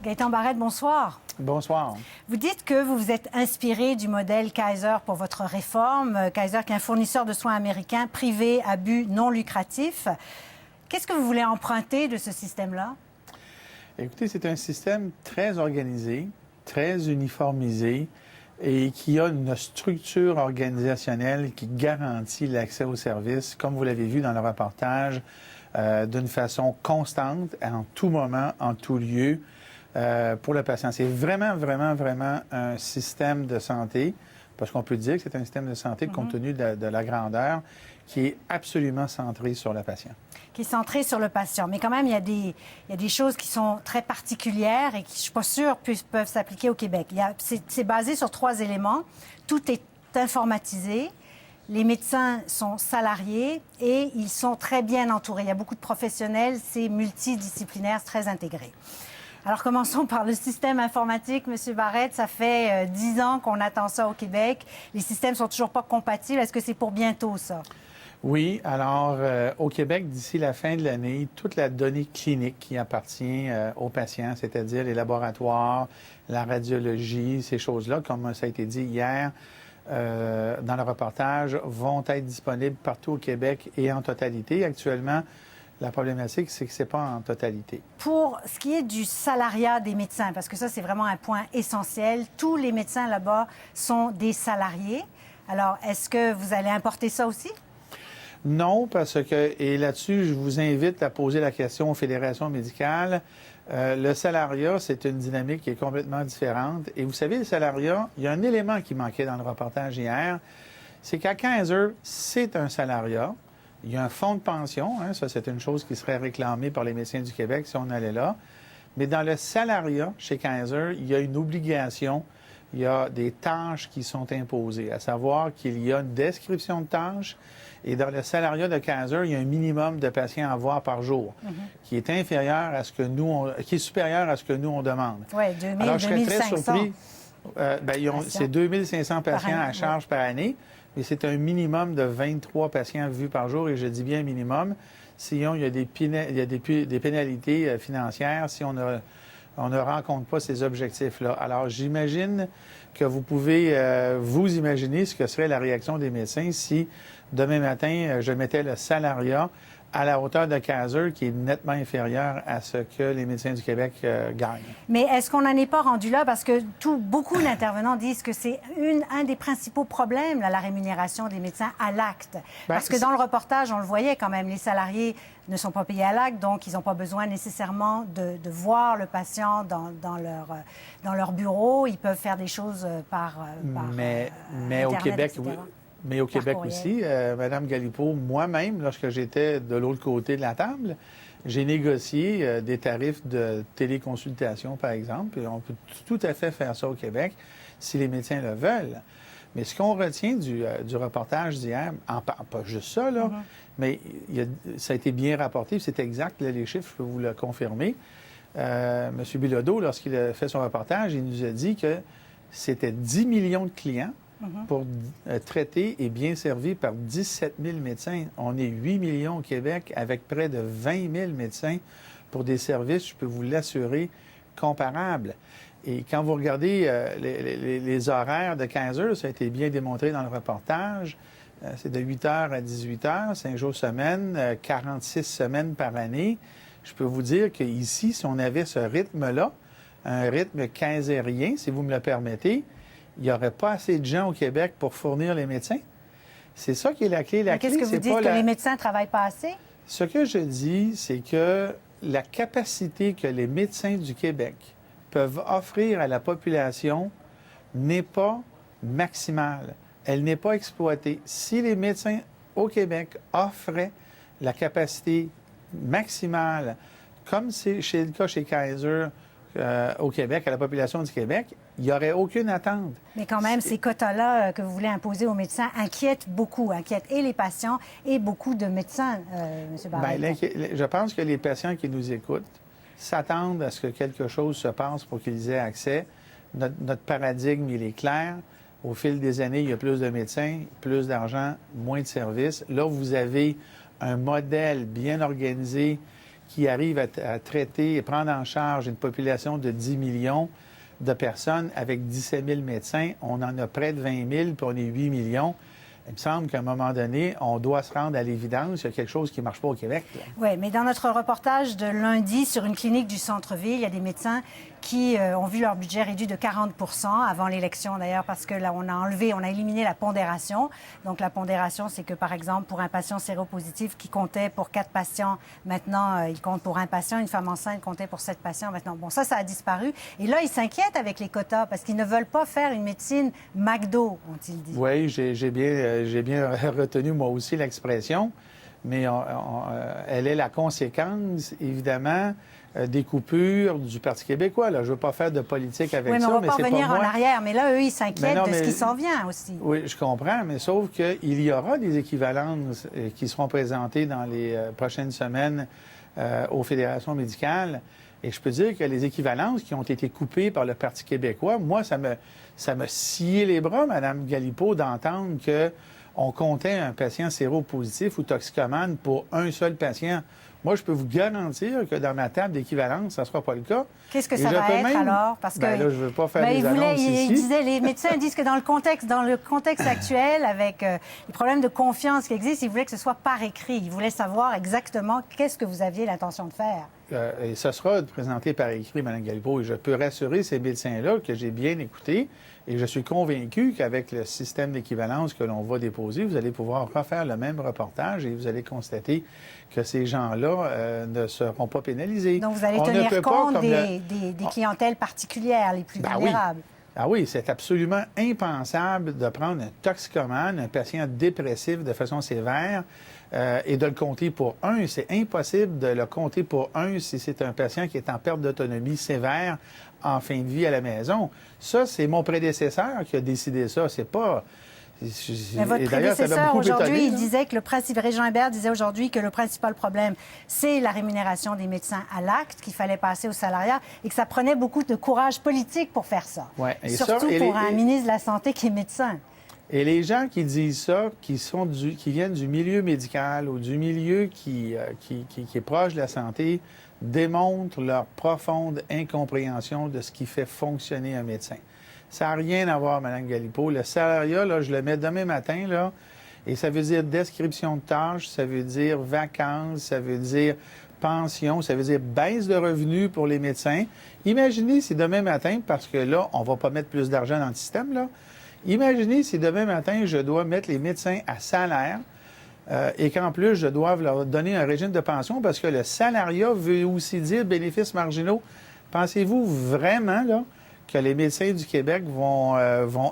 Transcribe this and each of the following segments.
Gaëtan Barrette, bonsoir. Bonsoir. Vous dites que vous vous êtes inspiré du modèle Kaiser pour votre réforme. Kaiser, qui est un fournisseur de soins américain privé à but non lucratif. Qu'est-ce que vous voulez emprunter de ce système-là? Écoutez, c'est un système très organisé, très uniformisé et qui a une structure organisationnelle qui garantit l'accès aux services, comme vous l'avez vu dans le reportage, d'une façon constante, en tout moment, en tout lieu, pour le patient. C'est vraiment un système de santé, parce qu'on peut dire que c'est un système de santé compte tenu de la grandeur, qui est absolument centré sur le patient. Qui est centré sur le patient. Mais quand même, il y a des choses qui sont très particulières et qui, je ne suis pas sûre, peuvent s'appliquer au Québec. C'est basé sur 3 éléments. Tout est informatisé. Les médecins sont salariés et ils sont très bien entourés. Il y a beaucoup de professionnels, c'est multidisciplinaire, c'est très intégré. Alors, commençons par le système informatique, M. Barrette. Ça fait 10 ans qu'on attend ça au Québec. Les systèmes ne sont toujours pas compatibles. Est-ce que c'est pour bientôt, ça? Oui. Alors, au Québec, d'ici la fin de l'année, toute la donnée clinique qui appartient aux patients, c'est-à-dire les laboratoires, la radiologie, ces choses-là, comme ça a été dit hier, dans le reportage, vont être disponibles partout au Québec et en totalité. Actuellement, la problématique, c'est que ce n'est pas en totalité. Pour ce qui est du salariat des médecins, parce que ça, c'est vraiment un point essentiel, tous les médecins là-bas sont des salariés. Alors, est-ce que vous allez importer ça aussi? Non, parce que, et là-dessus, je vous invite à poser la question aux fédérations médicales. Le salariat, c'est une dynamique qui est complètement différente. Et vous savez, le salariat, il y a un élément qui manquait dans le reportage hier, c'est qu'à Kaiser, c'est un salariat. Il y a un fonds de pension, hein, ça c'est une chose qui serait réclamée par les médecins du Québec si on allait là. Mais dans le salariat, chez Kaiser, il y a une obligation, il y a des tâches qui sont imposées, à savoir qu'il y a une description de tâches. Et dans le salariat de Kaiser, il y a un minimum de patients à voir par jour, qui est inférieur à ce que nous, qui est supérieur à ce que nous on demande. Oui, 2000, alors, je serais 2500. très surpris. C'est 2500 patients à charge par année, mais c'est un minimum de 23 patients vus par jour, et je dis bien minimum. Sinon, il y a des pénalités financières si on ne rencontre pas ces objectifs-là. Alors, j'imagine que vous pouvez vous imaginer ce que serait la réaction des médecins si, demain matin, je mettais le salariat à la hauteur de Kaiser, qui est nettement inférieur à ce que les médecins du Québec gagnent. Mais est-ce qu'on n'en est pas rendu là? Parce que beaucoup d'intervenants disent que c'est un des principaux problèmes, là, la rémunération des médecins à l'acte. Parce que dans le reportage, on le voyait quand même, les salariés ne sont pas payés à l'acte, donc ils n'ont pas besoin nécessairement de voir le patient dans leur bureau. Ils peuvent faire des choses par mais Internet, au Québec, etc. Mais au Québec aussi, Mme Galipeau, moi-même, lorsque j'étais de l'autre côté de la table, j'ai négocié des tarifs de téléconsultation, par exemple, et on peut tout à fait faire ça au Québec si les médecins le veulent. Mais ce qu'on retient du reportage d'hier, pas juste ça, là, mais ça a été bien rapporté, c'est exact, là, les chiffres, je peux vous le confirmer. M. Bilodeau, lorsqu'il a fait son reportage, il nous a dit que c'était 10 millions de clients pour traiter et bien servi par 17 000 médecins. On est 8 millions au Québec avec près de 20 000 médecins pour des services, je peux vous l'assurer, comparables. Et quand vous regardez les horaires de 15 heures, ça a été bien démontré dans le reportage, c'est de 8 heures à 18 heures, 5 jours semaine, 46 semaines par année. Je peux vous dire qu'ici, si on avait ce rythme-là, un rythme kaiserien, si vous me le permettez, il n'y aurait pas assez de gens au Québec pour fournir les médecins. C'est ça qui est la clé. Qu'est-ce que vous dites, que les médecins ne travaillent pas assez? Ce que je dis, c'est que la capacité que les médecins du Québec peuvent offrir à la population n'est pas maximale. Elle n'est pas exploitée. Si les médecins au Québec offraient la capacité maximale, comme c'est le cas chez Kaiser, au Québec, à la population du Québec, il n'y aurait aucune attente. Mais quand même, ces quotas-là que vous voulez imposer aux médecins inquiètent beaucoup, inquiètent et les patients et beaucoup de médecins, M. Barrette. Je pense que les patients qui nous écoutent s'attendent à ce que quelque chose se passe pour qu'ils aient accès. Notre paradigme, il est clair. Au fil des années, il y a plus de médecins, plus d'argent, moins de services. Là, vous avez un modèle bien organisé qui arrive à traiter et prendre en charge une population de 10 millions de personnes avec 17 000 médecins. On en a près de 20 000, puis on est 8 millions. Il me semble qu'à un moment donné, on doit se rendre à l'évidence. Il y a quelque chose qui ne marche pas au Québec. Oui, mais dans notre reportage de lundi sur une clinique du centre-ville, il y a des médecins qui ont vu leur budget réduit de 40 avant l'élection, d'ailleurs, parce que là, on a éliminé la pondération. Donc, la pondération, c'est que, par exemple, pour un patient séropositif qui comptait pour 4 patients, maintenant, il compte pour un patient. Une femme enceinte comptait pour 7 patients. Maintenant, bon, ça a disparu. Et là, ils s'inquiètent avec les quotas parce qu'ils ne veulent pas faire une médecine McDo, ont-ils dit. Oui, j'ai bien retenu, moi aussi, l'expression. Mais elle est la conséquence, évidemment, des coupures du Parti québécois. Là. Je ne veux pas faire de politique avec ça, mais on va pas c'est revenir pas moi. en arrière. Mais là, eux, ils s'inquiètent de ce qui s'en vient aussi. Oui, je comprends, mais sauf qu'il y aura des équivalences qui seront présentées dans les prochaines semaines aux fédérations médicales. Et je peux dire que les équivalences qui ont été coupées par le Parti québécois, moi, ça me scié les bras, Mme Galipeau, d'entendre qu'on comptait un patient séropositif ou toxicomane pour un seul patient. Moi, je peux vous garantir que dans ma table d'équivalence, ça ne sera pas le cas. Qu'est-ce que ça va être alors? Parce que là, je ne veux pas faire des annonces ici. Les médecins disent que dans le contexte actuel, avec les problèmes de confiance qui existent, ils voulaient que ce soit par écrit. Ils voulaient savoir exactement qu'est-ce que vous aviez l'intention de faire. Et ce sera présenté par écrit, Mme Galipeau. Et je peux rassurer ces médecins-là que j'ai bien écouté. Et je suis convaincu qu'avec le système d'équivalence que l'on va déposer, vous allez pouvoir refaire le même reportage et vous allez constater que ces gens-là ne seront pas pénalisés. Donc, vous allez tenir compte des clientèles particulières, les plus vulnérables. Oui. Ah oui, c'est absolument impensable de prendre un toxicomane, un patient dépressif de façon sévère, et de le compter pour un. C'est impossible de le compter pour un si c'est un patient qui est en perte d'autonomie sévère en fin de vie à la maison. Ça, c'est mon prédécesseur qui a décidé ça. C'est pas... Mais votre prédécesseur, aujourd'hui, il disait que Régent Imbert disait aujourd'hui que le principal problème, c'est la rémunération des médecins à l'acte, qu'il fallait passer au salariat et que ça prenait beaucoup de courage politique pour faire ça. Ouais, et surtout ça, pour un ministre de la Santé qui est médecin. Et les gens qui disent ça, qui viennent du milieu médical ou du milieu qui est proche de la santé, démontrent leur profonde incompréhension de ce qui fait fonctionner un médecin. Ça n'a rien à voir, Mme Galipeau. Le salariat, là, je le mets demain matin, là, et ça veut dire description de tâches, ça veut dire vacances, ça veut dire pension, ça veut dire baisse de revenus pour les médecins. Imaginez si demain matin, parce que là, on ne va pas mettre plus d'argent dans le système, là, imaginez si demain matin, je dois mettre les médecins à salaire et qu'en plus, je dois leur donner un régime de pension parce que le salariat veut aussi dire bénéfices marginaux. Pensez-vous vraiment là, que les médecins du Québec vont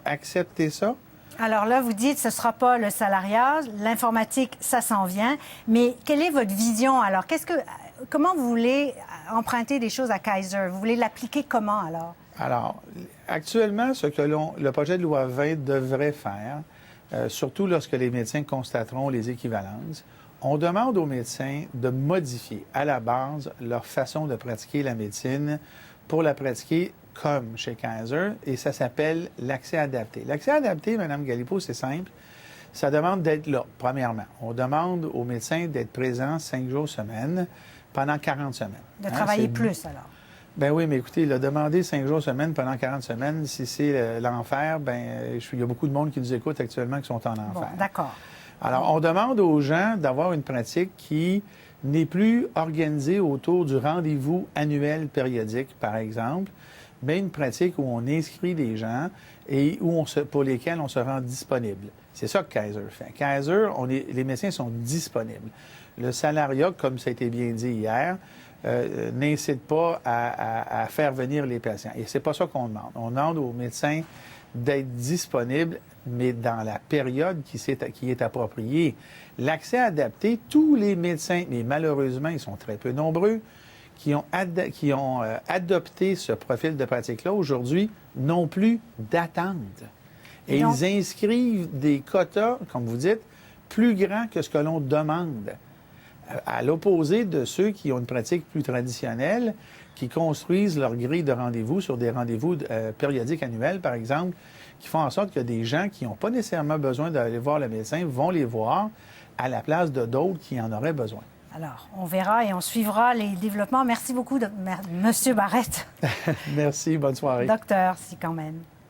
accepter ça? Alors là, vous dites que ce ne sera pas le salariat, l'informatique, ça s'en vient. Mais quelle est votre vision alors? Comment vous voulez emprunter des choses à Kaiser? Vous voulez l'appliquer comment alors? Alors, actuellement, ce que le projet de loi 20 devrait faire, surtout lorsque les médecins constateront les équivalences, on demande aux médecins de modifier à la base leur façon de pratiquer la médecine pour la pratiquer comme chez Kaiser, et ça s'appelle l'accès adapté. L'accès adapté, Mme Galipeau, c'est simple. Ça demande d'être là, premièrement. On demande aux médecins d'être présents 5 jours semaine pendant 40 semaines. De travailler plus, alors? Ben oui, mais écoutez, demander 5 jours semaine pendant 40 semaines, si c'est l'enfer, il y a beaucoup de monde qui nous écoute actuellement qui sont en enfer. Bon, d'accord. Alors, on demande aux gens d'avoir une pratique qui n'est plus organisée autour du rendez-vous annuel périodique, par exemple, mais une pratique où on inscrit des gens et pour lesquels on se rend disponible. C'est ça que Kaiser fait. Kaiser, les médecins sont disponibles. Le salariat, comme ça a été bien dit hier, n'incite pas à faire venir les patients. Et c'est pas ça qu'on demande. On demande aux médecins d'être disponibles, mais dans la période qui est appropriée. L'accès adapté, tous les médecins, mais malheureusement, ils sont très peu nombreux, qui ont adopté ce profil de pratique-là, aujourd'hui, n'ont plus d'attente. Et ils inscrivent des quotas, comme vous dites, plus grands que ce que l'on demande. À l'opposé de ceux qui ont une pratique plus traditionnelle, qui construisent leur grille de rendez-vous sur des rendez-vous périodiques annuels, par exemple, qui font en sorte que des gens qui n'ont pas nécessairement besoin d'aller voir le médecin vont les voir à la place de d'autres qui en auraient besoin. Alors, on verra et on suivra les développements. Merci beaucoup, Monsieur Barrette. Merci, bonne soirée. Docteur, si quand même.